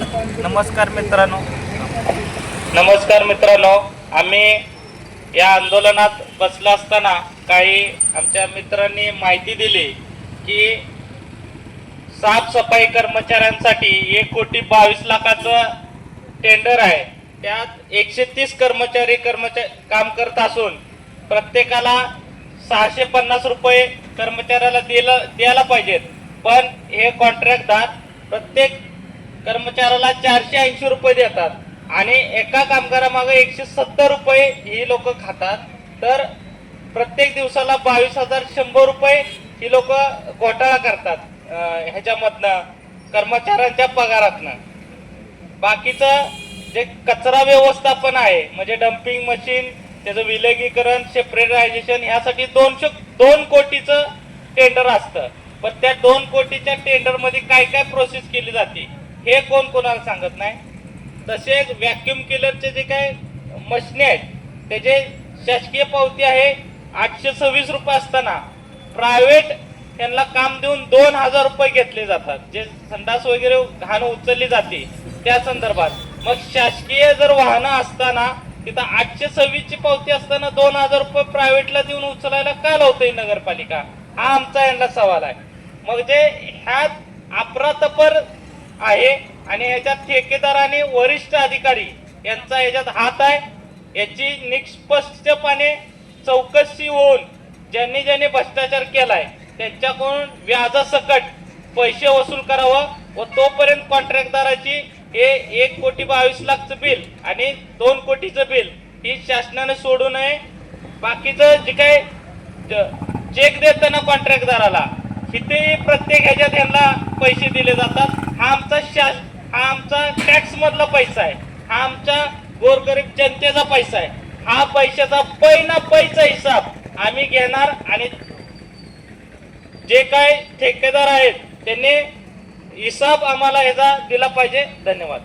नमस्कार मित्रांनो, आम्ही या आंदोलनात बसलो असताना काही आमच्या मित्रांनी माहिती दिली की साफसफाई कर्मचाऱ्यांसाठी 1,22,00,000चं टेंडर आहे. त्यात 130 कर्मचारी काम करत असून प्रत्येकाला 650 रुपये कर्मचाऱ्याला द्यायला पाहिजेत. पण हे कॉन्ट्रॅक्टदार प्रत्येक कर्मचाऱ्याला 480 रुपये देतात आणि एका कामगारामागे 170 रुपये ही लोक खातात. तर प्रत्येक दिवसाला 22,100 रुपये ही लोक घोटाळा करतात ह्याच्यामधनं, कर्मचाऱ्यांच्या पगारातनं. बाकीचं जे कचरा व्यवस्थापन आहे म्हणजे डम्पिंग मशीन, त्याचं विलगीकरण, सेपरेटायझेशन, ह्यासाठी 2 कोटीचं टेंडर असतं. पण त्या 2 कोटीच्या टेंडरमध्ये काय काय प्रोसेस केली जाते हे कोणाला सांगत नाही. तसेच व्हॅक्युम क्लिनरचे जे काय मशीन आहेत त्याचे शासकीय पावती आहे 826 रुपये असताना प्रायव्हेट त्यांना काम देऊन 2,000 रुपये घेतले जातात. जे संडास वगैरे घाण उचलली जाते त्या संदर्भात. मग शासकीय जर वाहनं असताना तिथं 826 ची पावती असताना 2,000 रुपये प्रायव्हेटला देऊन उचलायला का लावतोय नगरपालिका, हा आमचा यांना सवाल आहे. मग जे ह्यात अफरातफर आहे आणि याच्यात ठेकेदार आणि वरिष्ठ अधिकारी यांचा याच्यात हात आहे. याची निष्पक्षपणे चौकशी होऊन ज्यांनी भ्रष्टाचार केलाय त्यांच्याकडून व्याजासकट पैसे वसूल करावं व तोपर्यंत कॉन्ट्रॅक्टदाराची हे 1,22,00,000चं बिल आणि 2 कोटीचं बिल ही शासनाने सोडू नये. बाकीचं जे काय चेक देताना कॉन्ट्रॅक्टदाराला इथे प्रत्येक ह्याच्यात यांना पैसे दिले जातात. हा आमचा टॅक्स मधला पैसा आहे, हा आमच्या गोरगरीब जनतेचा पैसा आहे. हा पैशाचा पैचा हिसाब आम्ही घेणार आणि जे काय ठेकेदार आहेत त्यांनी हिसाब आम्हाला याचा दिला पाहिजे. धन्यवाद.